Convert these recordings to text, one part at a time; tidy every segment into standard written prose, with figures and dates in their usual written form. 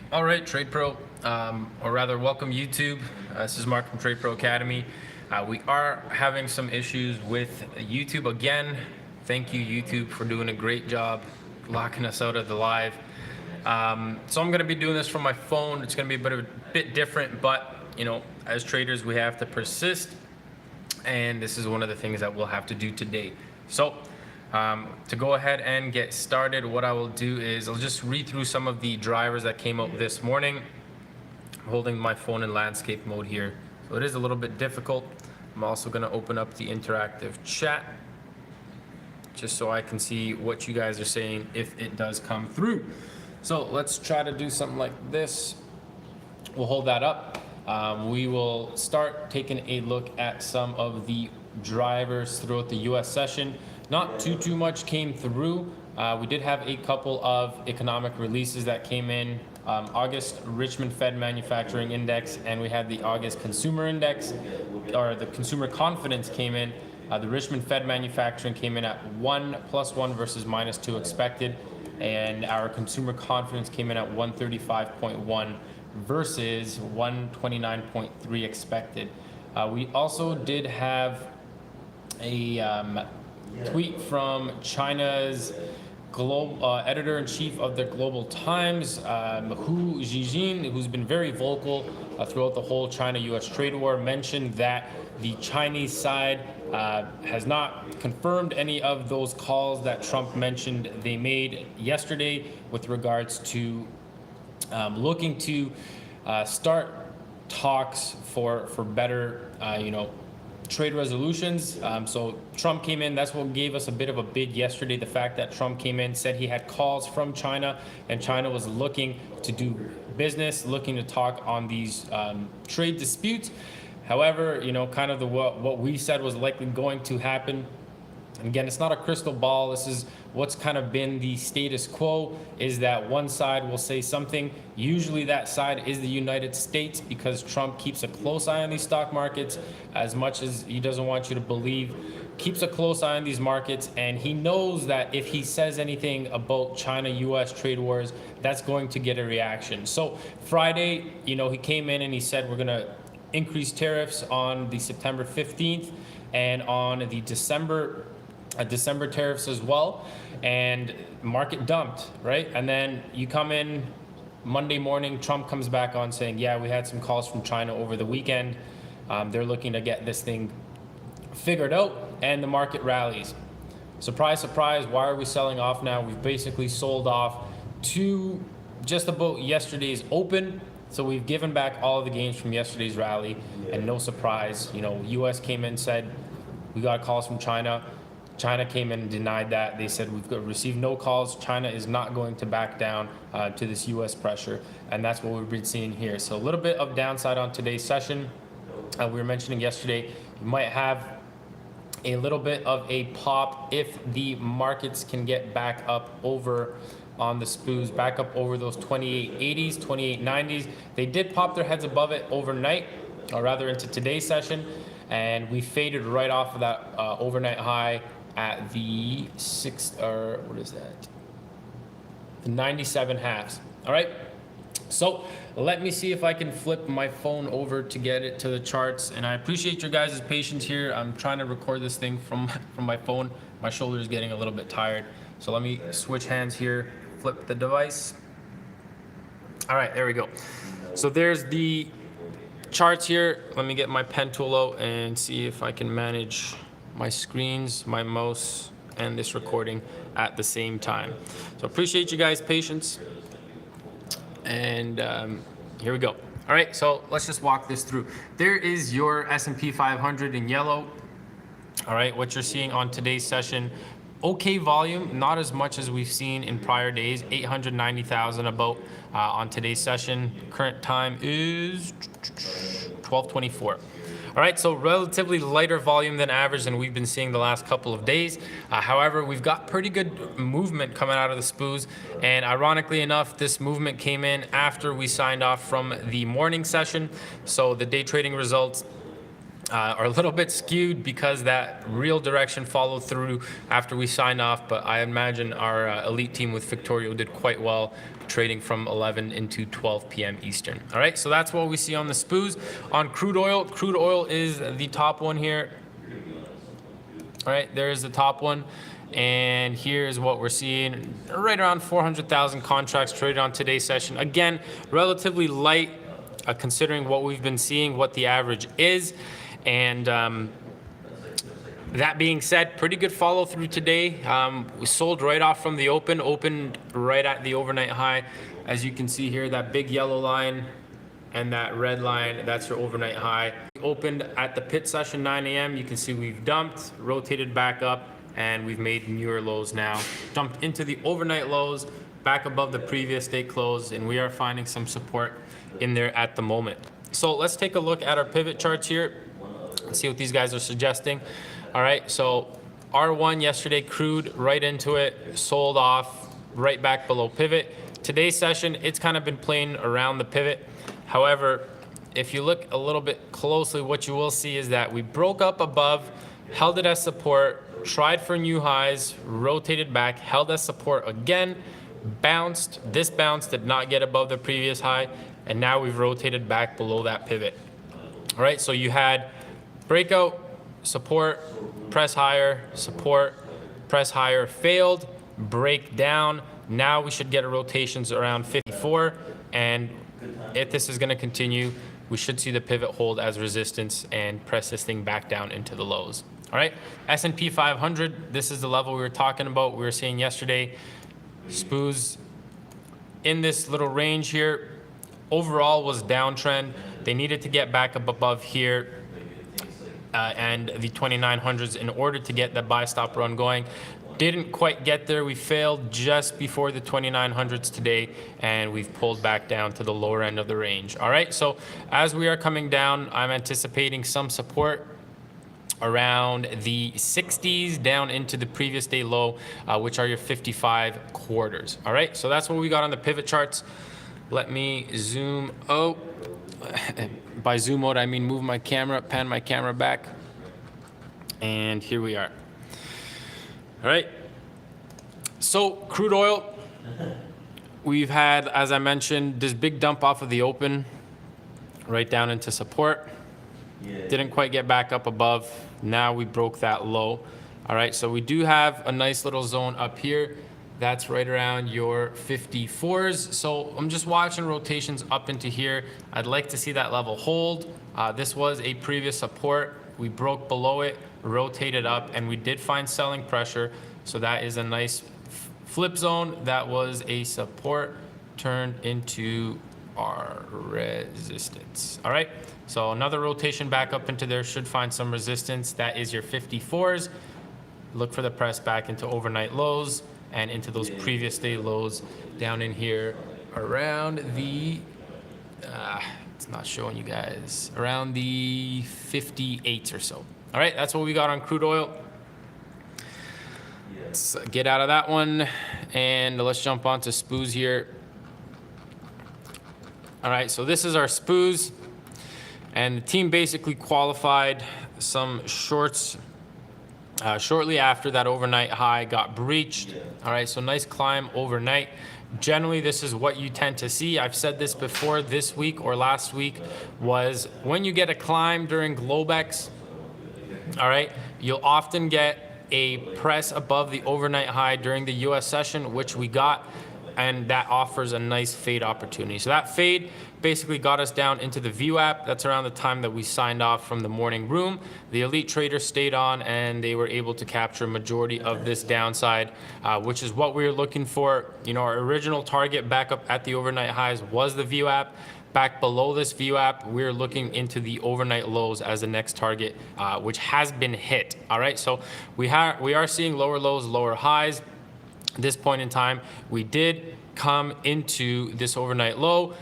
All right, TradePro, or rather, welcome YouTube. This is Mark from TradePro Academy. We are having some issues with YouTube again. Thank you, YouTube, for doing a great job locking us out of the live. So I'm going to be doing this from my phone. It's going to be a bit different, but as traders, we have to persist, and this is one of the things that we'll have to do today. So to go ahead and get started, what I will do is I'll just read through some of the drivers that came out this morning. I'm holding my phone in landscape mode here, so it is a little bit difficult. I'm also going to open up the interactive chat just so I can see what you guys are saying if it does come through. So let's try to do something like this. We'll hold that up. We will start taking a look at some of the drivers throughout the US session. Not too much came through. We did have a couple of economic releases that came in. August Richmond Fed Manufacturing Index, and we had the August Consumer Index, or the Consumer Confidence came in. The Richmond Fed Manufacturing came in at 1 +1 versus -2 expected, and our Consumer Confidence came in at 135.1 versus 129.3 expected. We also did have a tweet from China's editor-in-chief of the Global Times, Hu Zhijin, who's been very vocal throughout the whole China-U.S. trade war, mentioned that the Chinese side has not confirmed any of those calls that Trump mentioned they made yesterday with regards to looking to start talks for better, trade resolutions. So Trump came in, that's what gave us a bit of a bid yesterday. The fact that Trump came in, said he had calls from China, and China was looking to do business, looking to talk on these trade disputes. However, kind of what we said was likely going to happen. Again, it's not a crystal ball. This is what's kind of been the status quo, is that one side will say something. Usually that side is the United States, because Trump keeps a close eye on these stock markets, as much as he doesn't want you to believe, keeps a close eye on these markets, and he knows that if he says anything about China-US trade wars, that's going to get a reaction. So Friday, he came in and he said, we're going to increase tariffs on the September 15th and on the December tariffs as well, and market dumped, right? And then you come in Monday morning, Trump comes back on saying, yeah, we had some calls from China over the weekend. They're looking to get this thing figured out, and the market rallies. Surprise, surprise, why are we selling off now? We've basically sold off to just about yesterday's open. So we've given back all of the gains from yesterday's rally, and no surprise, US came in, said, we got calls from China. China came in and denied that. They said, we've received no calls. China is not going to back down to this US pressure. And that's what we've been seeing here. So a little bit of downside on today's session. We were mentioning yesterday, you might have a little bit of a pop if the markets can get back up over on the SPOOs, back up over those 2880s, 2890s. They did pop their heads above it overnight, or rather into today's session, and we faded right off of that overnight high at the the 97 halves. All right, so let me see if I can flip my phone over to get it to the charts, and I appreciate your guys' patience here. I'm trying to record this thing from my phone. My shoulder is getting a little bit tired, so let me switch hands here, flip the device. All right, there we go. So there's the charts here. Let me get my pen tool out and see if I can manage my screens, my mouse, and this recording at the same time. So appreciate you guys' patience. And here we go. All right, so let's just walk this through. There is your S&P 500 in yellow. All right, what you're seeing on today's session, okay volume, not as much as we've seen in prior days, 890,000 about on today's session. Current time is 12:24. All right, so relatively lighter volume than average than we've been seeing the last couple of days. However, we've got pretty good movement coming out of the SPOOs, and ironically enough, this movement came in after we signed off from the morning session. So the day trading results are a little bit skewed because that real direction followed through after we signed off. But I imagine our elite team with Victorio did quite well, trading from 11 into 12 p.m. Eastern. All right, so that's what we see on the SPUs. On crude oil is the top one here. All right, there's the top one. And here's what we're seeing, right around 400,000 contracts traded on today's session. Again, relatively light considering what we've been seeing, what the average is. And that being said, pretty good follow through today. We sold right off from the opened right at the overnight high. As you can see here, that big yellow line and that red line, that's your overnight high. Opened at the pit session 9 a.m. You can see we've dumped, rotated back up, and we've made newer lows now. Jumped into the overnight lows, back above the previous day close, and we are finding some support in there at the moment. So let's take a look at our pivot charts here and see what these guys are suggesting. All right, so R1 yesterday, crude right into it, sold off, right back below pivot. Today's session, it's kind of been playing around the pivot. However, if you look a little bit closely, what you will see is that we broke up above, held it as support, tried for new highs, rotated back, held as support again, bounced. This bounce did not get above the previous high, and now we've rotated back below that pivot. All right, so you had breakout, support, press higher, support, press higher, failed, break down. Now we should get a rotations around 54, and if this is going to continue, we should see the pivot hold as resistance and press this thing back down into the lows. All right, S&P 500, this is the level we were talking about. We were seeing yesterday, SPUs in this little range here. Overall was downtrend. They needed to get back up above here and the 2900s in order to get that buy stop run going. Didn't quite get there. We failed just before the 2900s today, and we've pulled back down to the lower end of the range. All right, so as we are coming down, I'm anticipating some support around the 60s down into the previous day low, which are your 55 quarters. All right, so that's what we got on the pivot charts. Let me zoom out. By zoom out, I mean move my camera, pan my camera back. And here we are. All right. So crude oil, we've had, as I mentioned, this big dump off of the open right down into support. Didn't quite get back up above. Now we broke that low. All right, so we do have a nice little zone up here. That's right around your 54s. So I'm just watching rotations up into here. I'd like to see that level hold. This was a previous support. We broke below it, rotated up, and we did find selling pressure. So that is a nice flip zone. That was a support turned into our resistance. All right, so another rotation back up into there should find some resistance. That is your 54s. Look for the press back into overnight lows and into those previous day lows down in here around the, it's not showing you guys, around the 58s or so. All right, that's what we got on crude oil. Let's get out of that one and let's jump on to SPUs here. All right, so this is our SPUs, and the team basically qualified some shorts shortly after that overnight high got breached. All right, so nice climb overnight. Generally, this is what you tend to see. I've said this before this week or last week, was when you get a climb during Globex, all right, you'll often get a press above the overnight high during the US session, which we got, and that offers a nice fade opportunity. So that fade basically got us down into the VWAP. That's around the time that we signed off from the morning room. The elite traders stayed on and they were able to capture a majority of this downside, which is what we were looking for. You know, our original target back up at the overnight highs was the VWAP. Back below this VWAP, we're looking into the overnight lows as the next target, which has been hit. All right, so we are seeing lower lows, lower highs. At this point in time, we did come into this overnight low.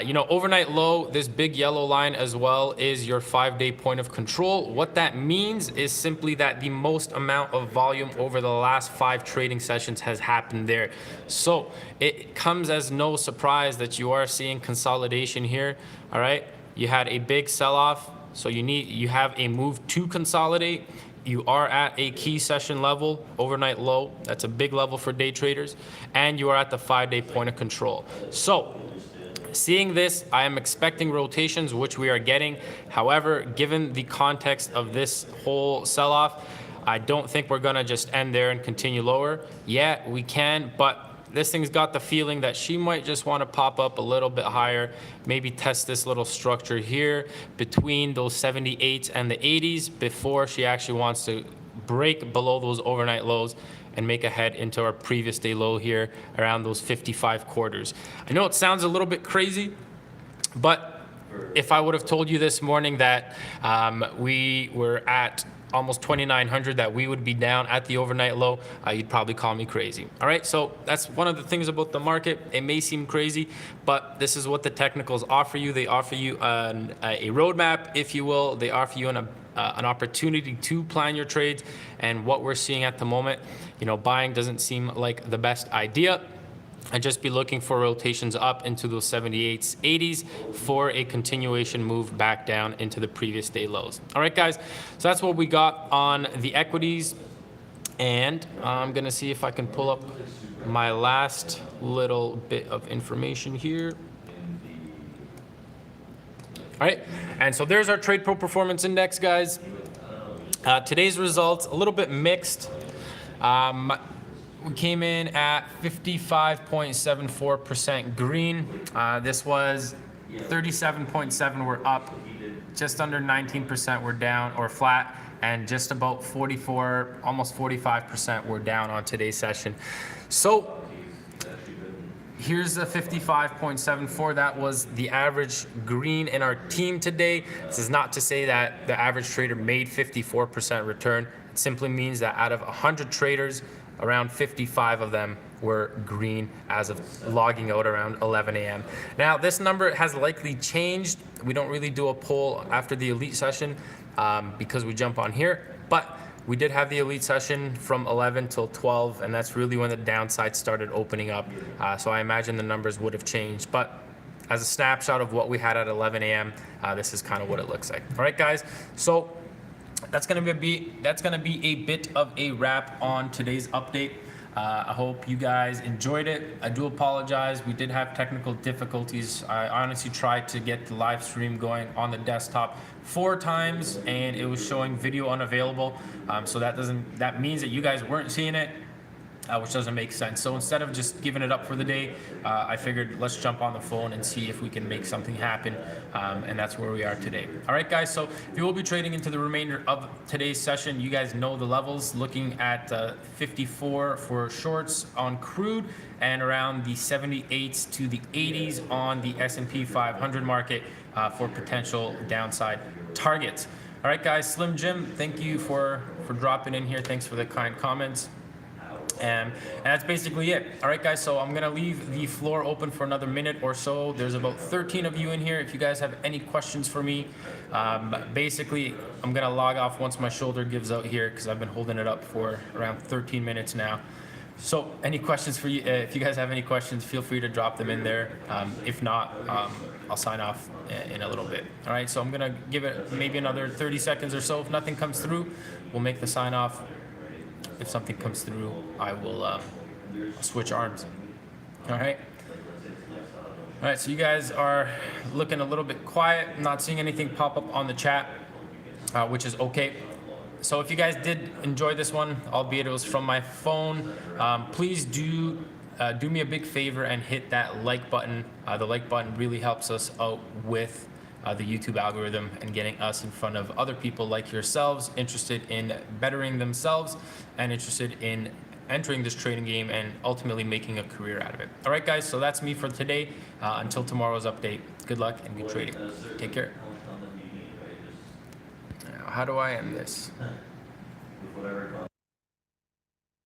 You know, overnight low, this big yellow line as well is your 5-day point of control. What that means is simply that the most amount of volume over the last 5 trading sessions has happened there. So it comes as no surprise that you are seeing consolidation here. All right, you had a big sell-off, So you have a move to consolidate. You are at a key session level, overnight low. That's a big level for day traders. And you are at the 5-day point of control. So seeing this, I am expecting rotations, which we are getting. However, given the context of this whole sell-off, I don't think we're gonna just end there and continue lower. Yeah, we can, but this thing's got the feeling that she might just want to pop up a little bit higher, maybe test this little structure here between those 78s and the 80s before she actually wants to break below those overnight lows and make a head into our previous day low here around those 55 quarters. I know it sounds a little bit crazy, but if I would have told you this morning that we were at almost 2,900, that we would be down at the overnight low, you'd probably call me crazy. All right, so that's one of the things about the market. It may seem crazy, but this is what the technicals offer you. They offer you a roadmap, if you will. They offer you an opportunity to plan your trades. And what we're seeing at the moment, buying doesn't seem like the best idea. I'd just be looking for rotations up into those 78s, 80s for a continuation move back down into the previous day lows. All right, guys, so that's what we got on the equities. And I'm gonna see if I can pull up my last little bit of information here. All right, and so there's our TradePro Performance Index, guys. Today's results, a little bit mixed. We came in at 55.74% green. This was 37.7 we're up, just under 19% we're down or flat, and just about 44, almost 45% we're down on today's session. So here's the 55.74. That was the average green in our team today. This is not to say that the average trader made 54% return. It simply means that out of 100 traders, around 55 of them were green as of logging out around 11 a.m. Now, this number has likely changed. We don't really do a poll after the elite session because we jump on here, but we did have the elite session from 11 till 12, and that's really when the downside started opening up. So I imagine the numbers would have changed, but as a snapshot of what we had at 11 a.m., this is kind of what it looks like. All right, guys, so that's gonna be a bit of a wrap on today's update. I hope you guys enjoyed it. I do apologize. We did have technical difficulties. I honestly tried to get the live stream going on the desktop 4 times, and it was showing video unavailable. So that means that you guys weren't seeing it, which doesn't make sense. So instead of just giving it up for the day, I figured let's jump on the phone and see if we can make something happen, and that's where we are today. All right, guys, so if you will be trading into the remainder of today's session, you guys know the levels, looking at 54 for shorts on crude and around the 78s to the 80s on the S&P 500 market for potential downside targets. All right, guys, Slim Jim, thank you for dropping in here. Thanks for the kind comments. And that's basically it. All right, guys, so I'm gonna leave the floor open for another minute or so. There's about 13 of you in here. If you guys have any questions for me, basically I'm gonna log off once my shoulder gives out here because I've been holding it up for around 13 minutes now. So any questions for you? If you guys have any questions, feel free to drop them in there. If not, I'll sign off in a little bit. All right, so I'm gonna give it maybe another 30 seconds or so. If nothing comes through, we'll make the sign off. If something comes through, I will switch arms. All right. All right, so you guys are looking a little bit quiet, not seeing anything pop up on the chat, which is okay. So if you guys did enjoy this one, albeit it was from my phone, please do me a big favor and hit that like button. The like button really helps us out with the YouTube algorithm and getting us in front of other people like yourselves interested in bettering themselves and interested in entering this trading game and ultimately making a career out of it. All right, guys, so that's me for today. Until tomorrow's update, good luck and good trading. Take care. Now, how do I end this?